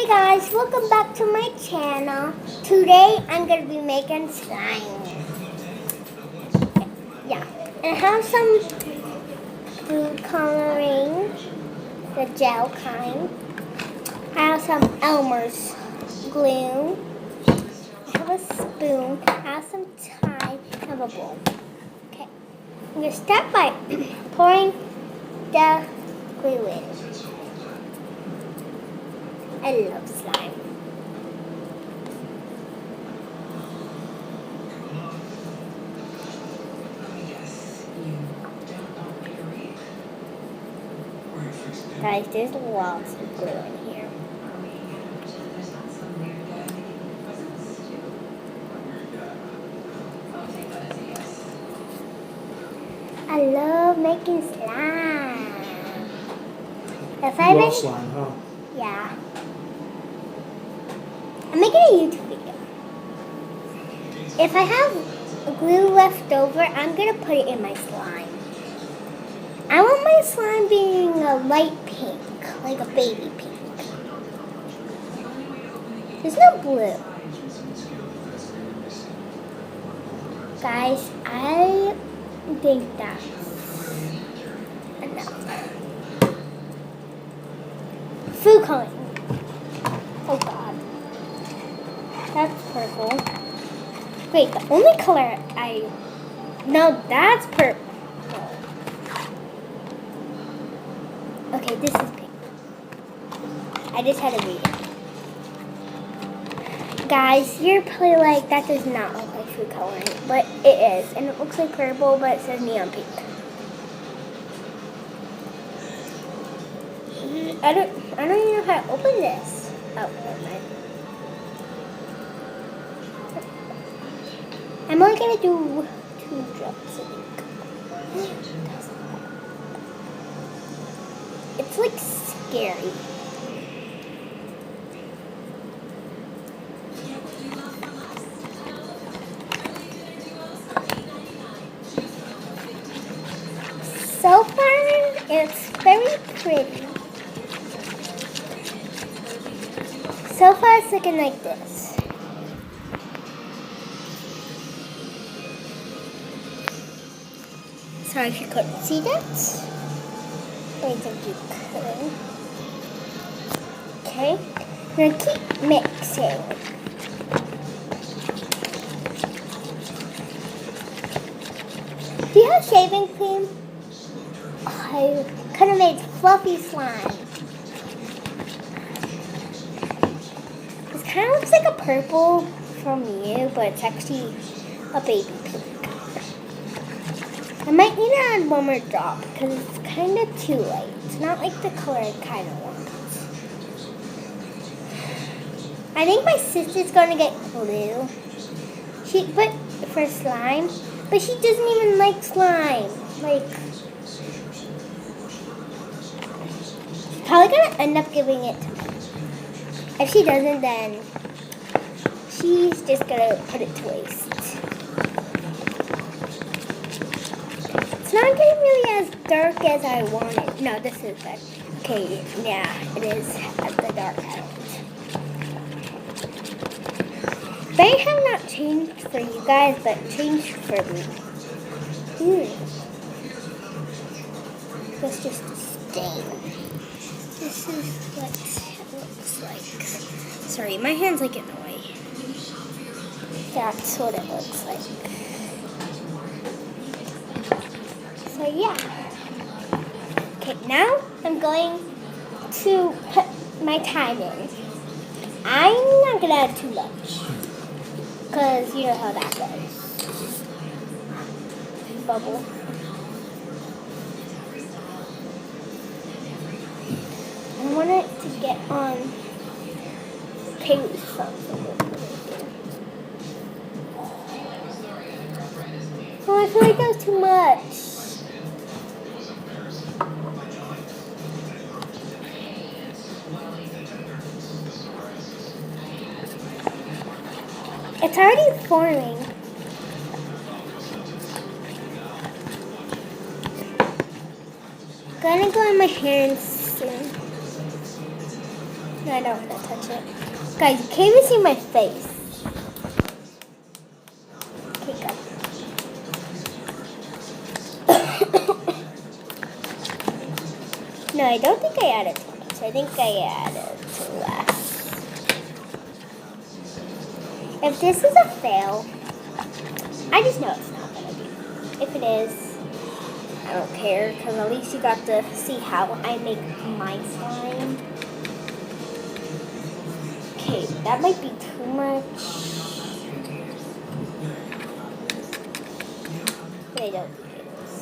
Hey guys, welcome back to my channel. Today I'm going to be making slime. Yeah, and I have some food coloring, the gel kind. I have some Elmer's glue. I have a spoon. I have some tie. I have a bowl. Okay, I'm going to start by pouring the glue in. I love slime. Guys, there's lots of glue in here. I love making slime. If I love slime, huh? Yeah. I'm making a YouTube video. If I have glue left over, I'm going to put it in my slime. I want my slime being a light pink, like a baby pink. There's no blue. Guys, I think that's enough. Food coloring. Oh God. That's purple. Wait, the only color No, that's purple. Okay, this is pink. I just had to read it. Guys, you're probably like, that does not look like food coloring, but it is. And it looks like purple, but it says neon pink. I don't even know how to open this. Oh, never mind. I'm only gonna do 2 drops, I think. It's like scary. So far, it's very pretty. So far, it's looking like this. Sorry if you couldn't see that. I think you could. Okay, I'm gonna keep mixing. Do you have shaving cream? I could have made fluffy slime. It kind of looks like a purple from you, but it's actually a baby pink. I might need to add one more drop because it's kind of too light. It's not like the color I kind of want. I think my sister's going to get glue. For slime, but she doesn't even like slime. Like, she's probably going to end up giving it to me. If she doesn't, then she's just going to put it to waste. It's not getting really as dark as I wanted. No, this is good. Okay, yeah, it is at the dark end. They have not changed for you guys, but changed for me. That's just a stain. This is what it looks like. Sorry, my hand's like in the way. That's what it looks like. So yeah. Okay, now I'm going to put my time in. I'm not gonna add too much, because you know how that goes. Bubble. I want it to get on Kaylee's phone. Oh, I feel like that was too much. It's already forming. Gonna go in my hands soon. No, No, I don't want to touch it. Guys, you can't even see my face. Okay, go. No, I don't think I added too much. I think I added too less. If this is a fail, I just know it's not going to be. If it is, I don't care, because at least you got to see how I make my slime. Okay, that might be too much. But I don't think it is.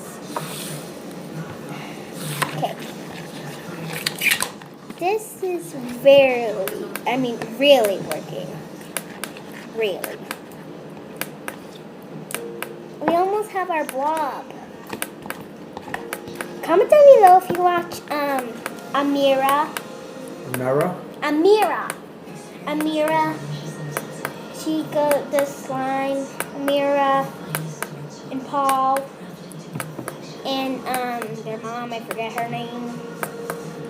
Okay. This is really working. Really. We almost have our blob. Comment down below if you watch Amira. Amira. She does slime. Amira and Paul and their mom. I forget her name.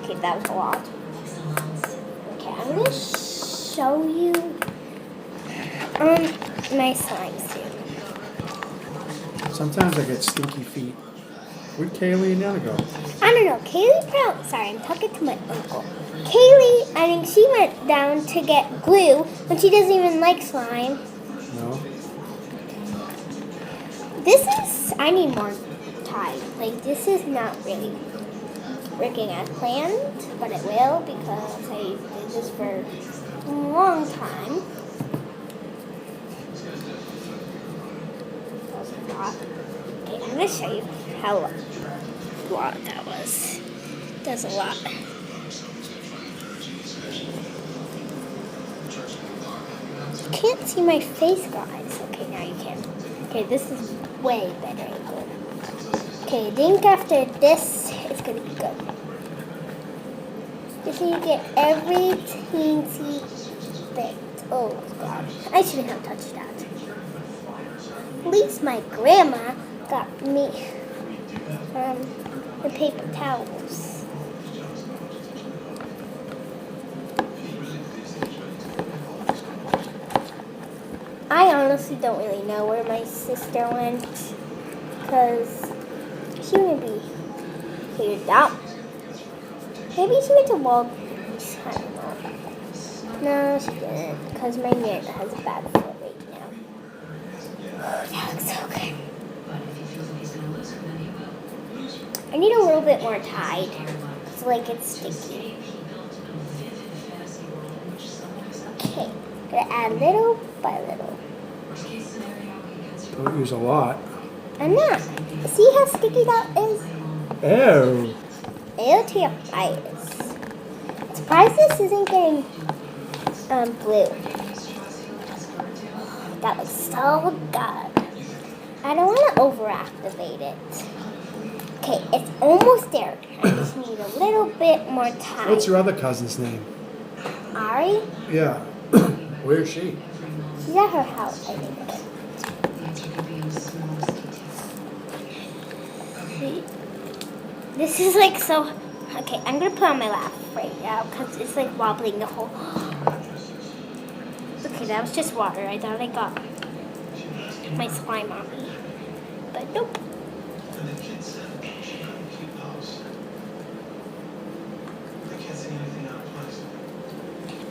Okay, that was a lot. Okay, I'm gonna show you my slime suit. Sometimes I get stinky feet. Where'd Kaylee and Nana go? I don't know. Kaylee probably, sorry, I'm talking to my uncle. Kaylee, I think she went down to get glue when she doesn't even like slime. No. I need more time. Like, this is not really working as planned, but it will because I did this for a long time. That was a lot. Okay, I'm going to show you how long that was. That's a lot. You can't see my face, guys. Okay, now you can. Okay, this is way better angle. Okay, I think after this, it's going to be good. Just need to get every teensy bit. Oh, God. I shouldn't have touched that. At least my grandma got me the paper towels. I honestly don't really know where my sister went because she wouldn't be figured out. Maybe she went to Walgreens. I don't know. No, she didn't because my aunt has a bad foot right now. That looks so good. I need a little bit more Tide. It's like it's sticky. Okay, gonna add little by little. Don't use a lot. I'm not. See how sticky that is? Ew. Ew to your eyes. Surprised this isn't getting blue. That was so good. I don't want to overactivate it. Okay, it's almost there. I just need a little bit more time. What's your other cousin's name? Ari? Yeah. Where is she? She's at her house, I think. This is like so... Okay, I'm going to put on my laugh right now because it's like wobbling the whole... Okay, that was just water. I thought I got my slime on me. But nope.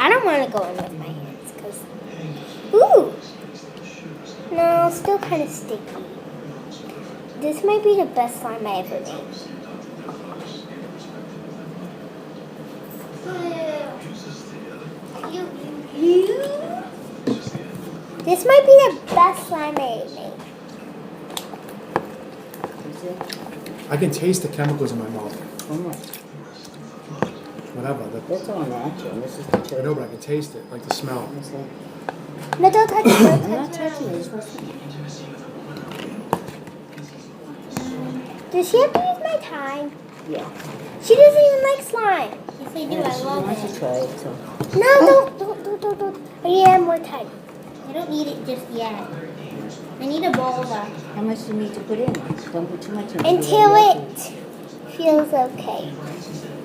I don't want to go in with my hands because... Ooh! No, still kind of sticky. This might be the best slime I ever made. This might be the best slime I ever made. I can taste the chemicals in my mouth. Whatever. That's all natural. This is the I truth. know, but I can taste it, like the smell. No, don't touch it. I'm Don't not touch touching it. it. Does she have to use my time? Yeah. She doesn't even like slime. Yes, I do. Yeah, I she love wants to it. try it, so. No, don't. I need to add more time. I don't need it just yet. I need a bowl though. How much do you need to put in? Don't put too much in. Until it feels okay.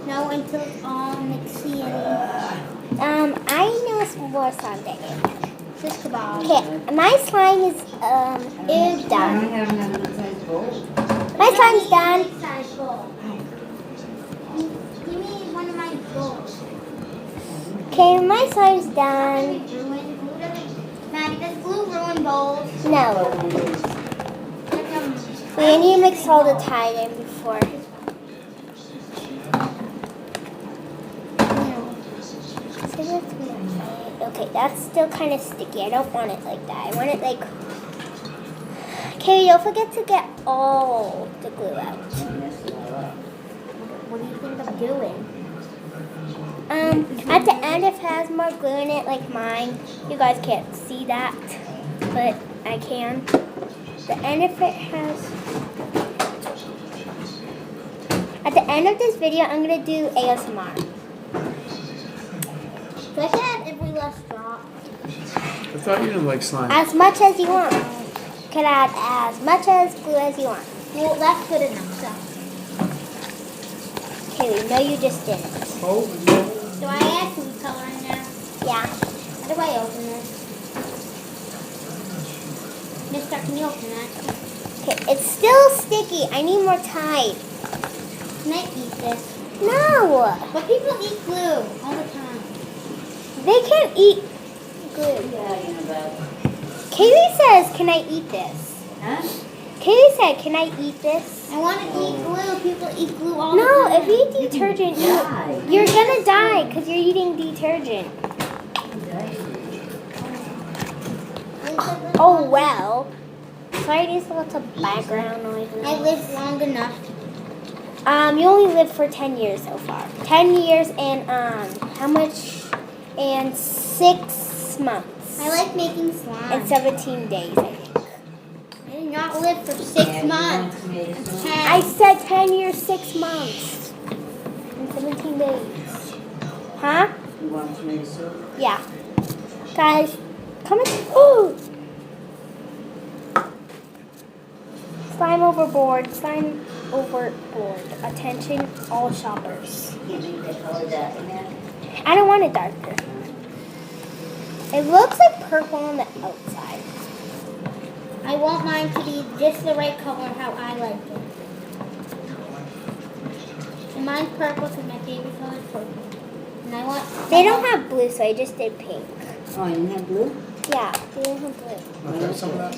No, until it's all mixy and I know some more slime technique. Just kebab. Okay, my slime is I done. don't have another good size bowl. My slime's done. Size bowl. Give me one of my bowls. Okay, my slime's done. Maddie, does glue ruin bowls? No, we need to mix all the tide in before. Okay, that's still kind of sticky. I don't want it like that. I want it like. Okay, don't forget to get all the glue out. What do you think I'm doing? At the end, if it has more glue in it, like mine, you guys can't see that, but I can. The end, if it has. At the end of this video, I'm gonna do ASMR. Do I add every last drop? I thought you didn't like slime. As much as you want. You can add as much as glue as you want. Well, that's good enough. So, Haley, no, you just didn't. Oh, do I add food color in there? Yeah. How do I open this? Mister, can you open that? Okay, it's still sticky. I need more Tide. Can I eat this? No, But people eat glue all the time. they can't eat glue. Kaylee says, "Can I eat this?" Huh? Kaylee said, "Can I eat this?" I want to eat glue. People eat glue all the No, time. if you eat detergent, you're gonna die because you're eating detergent. Oh well. Sorry, there's lots of background noise. I lived long enough. You only lived for 10 years so far. 10 years and how much? And 6 months. I like making slime. And 17 days, I think. I did not live for 6 months. I said 10 years, 6 months. And 17 days. Huh? You want tomato soup? Yeah. Guys, come and ooh! Slime overboard. Slime overboard. Attention, all shoppers. You make that color dark in there? I don't want it darker. It looks like purple on the outside. I want mine to be just the right color how I like it. And mine's purple because my favorite color is purple. And I want... They don't have blue, so I just did pink. Oh, you have blue? Yeah, they don't have blue. want to have some of that?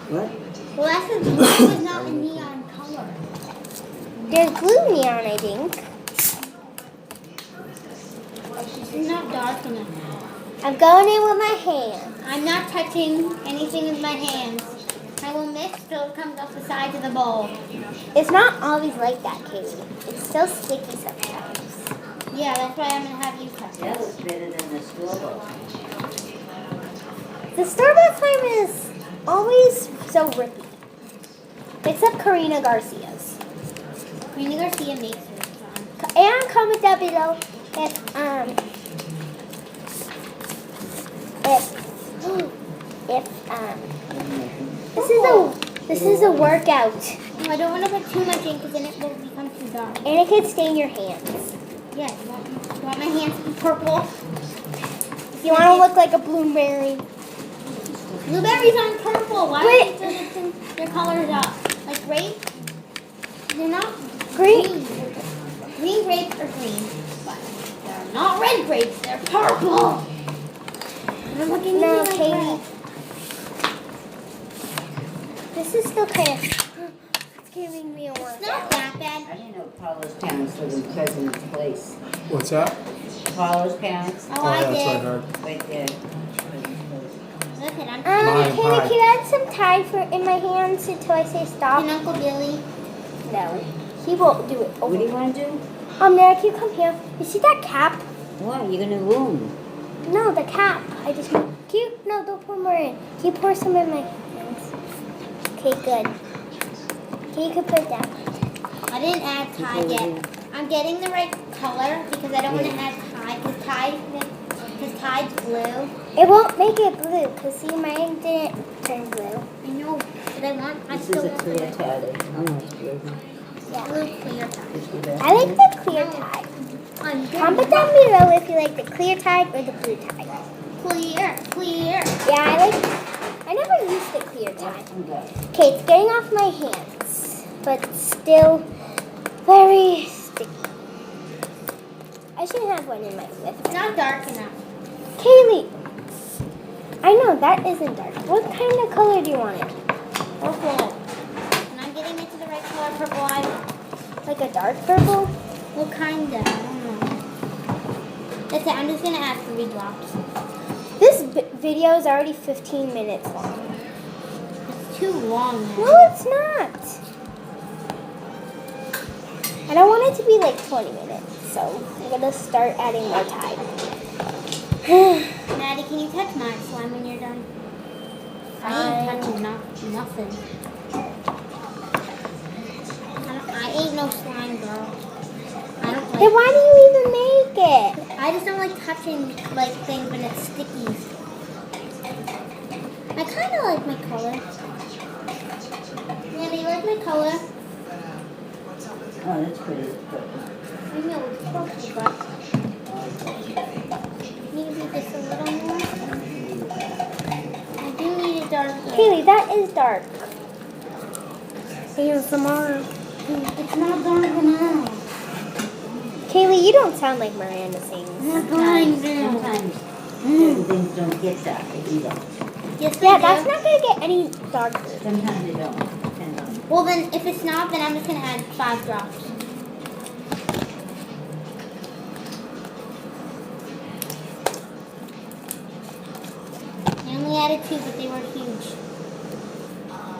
What? Well, that's because blue is not a neon color. There's blue neon, I think. It's not dark enough. I'm going in with my hand. I'm not touching anything with my hands. I will mix till it comes off the sides of the bowl. It's not always like that, Katie. It's so sticky sometimes. Yeah, that's why I'm going to have you cut That it. was better than the store. The store-bought slime is always so rippy. Except Karina Garcia's. Queenie Garcia makes her slime. And comment down below if this is a workout, Oh, I don't want to put too much in because then it will become too dark. and it could stain your hands. Yeah, you want my hands to be purple? If you want to look like a blueberry. Blueberries aren't purple. Why Wait. are they mixing their colors up? Like grape? They're not Green. Green grapes are green, but they're not red grapes. They're purple. They're looking No, like Katie. red. This is still kind of. It's giving me a It's workout. not that bad. I didn't know Paula's parents lived in President's Place. What's that? Paula's parents, Oh, Oh, I yeah, that's did. right, Hard. right there. President's Place. Look at him. Mine, Can pie. you add some Tide in my hands until I say stop? And Uncle Billy. No, he won't do it. What do you want to do? Nara, can you come here? You see that cap? What? You're gonna ruin. No, the cap. I just. Can you? No, don't pour more in. Can you pour some in my hands? Okay, good. Okay, you can put it down. I didn't add Tide yet. I'm getting the right color because I don't want to add Tide because Tide's blue. It won't make it blue because see, mine didn't turn blue. I know, but I This still is a want clear the tile. Oh, no, it's blue. Yeah. blue clear Tide. Just do that. I like the clear Tide. Comment down below if you like the clear Tide or the blue Tide. Clear. Yeah, I never used the clear Tide. Okay. Okay, it's getting off my hands, but it's still very sticky. I should have one in my lip. Not dark enough. Kaylee, I know that isn't dark. What kind of color do you want it? Purple. And I'm getting into the right color, purple. Like a dark purple? Well, kinda. I don't know. That's it. I'm just gonna add 3 drops. This video is already 15 minutes long. It's too long now. No, it's not. I don't want it to be like 20 minutes, so I'm gonna start adding more Tide. Maddie, can you touch my slime when you're done? I ain't touching nothing. I ain't no slime girl. I don't Then like. why do you even make it? I just don't like touching like things when it's sticky. I kind of like my color. Yeah, do you like my color? Oh, that's pretty. That's purple. I know it's purple, but maybe just a little more. I do need it darker. Kaylee, that is dark. ASMR. It's not dark enough. Kaylee, you don't sound like Miranda sings. Sometimes certain things don't get dark either. Yes, Yeah, they that's do. not gonna get any darker. Sometimes they don't. Depends on. Well, then if it's not, then I'm just gonna add 5 drops. I only added 2, but they were huge.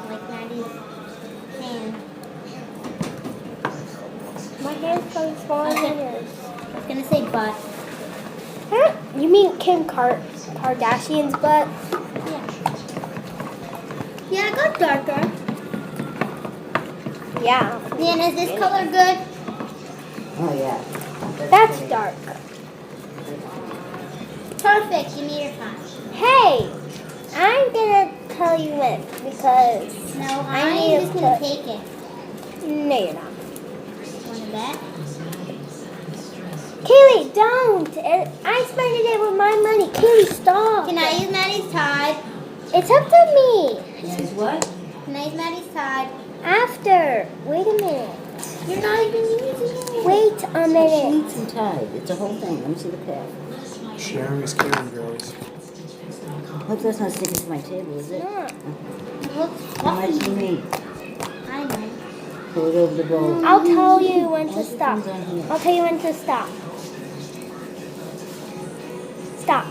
Like Maddie's hand. My hand's so smaller than yours. I was gonna say butt. Huh? You mean Kim Kardashian's butt? Yeah. Yeah, it got darker. Yeah. Dan, is this color good? Oh yeah. That's pretty. dark. Perfect. Give me your time. Hey, I'm gonna tell you when because No, I I'm need just to gonna put- take it. no, you're not. Wanna bet? Kaylee, don't! I spent it with my money. Kaylee, stop. Can I use Maddie's Tide? It's up to me. Yes, what? Can I use Maddie's Tide? After. Wait a minute. You're not even using it. Wait a She minute. needs some Tide. It's a whole thing. Let me see the pack. Sharing is caring, girls. Hope that's not sticking to my table, is it? Yeah. It looks How much fluffy. do you need? I know. Pull it over the bowl. I'll tell you when to What's the stop. things on here? I'll tell you when to stop. Stop.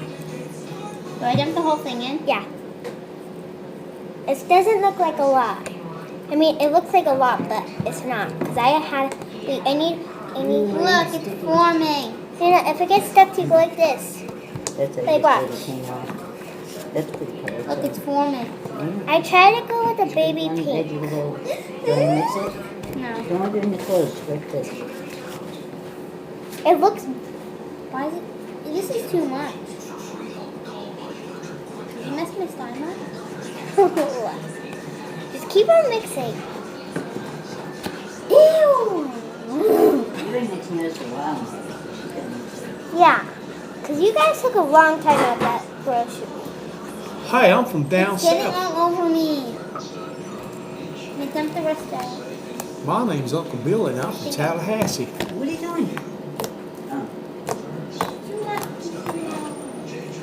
Do I dump the whole thing in? Yeah. It doesn't look like a lot. I mean, it looks like a lot, but it's not. Because I had, wait, I need, Look, it's forming. you know, if it gets stuck to you, go like this. That's a Like good way what? to clean off. That's pretty color. Look, it's forming. I try to go with a baby On the edge pink. of the bowl. Do you want to mix it? No. Don't want it in the clothes. Like this. It looks, Why is it? This is too much. Did you mess my slime up? just keep on mixing. Ew! You've been mixing this for a while now. Yeah. Because you guys took a long time at that grocery. Hi, I'm from down Get it south. all over me. And dump the rest out. My name's Uncle Billy and I'm from Tallahassee. What are you doing? Oh.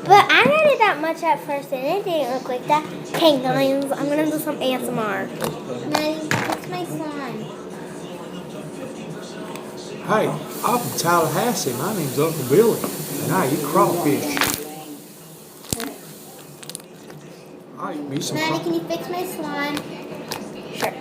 But I added that much at first and it didn't look like that. Okay, guys, I'm going to do some ASMR. Maddie, what's my slime? Hi, I'm from Tallahassee. My name's Uncle Billy and I eat crawfish. I eat me some Maddie, crawfish. can you fix my slime? Sure.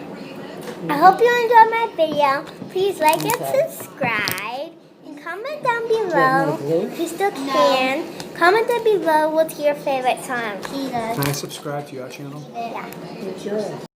I hope you enjoyed my video. Please like and subscribe. And comment down below if you still can. Comment down below what's your favorite song. She does. Can I subscribe to your channel? Yeah. It's yours.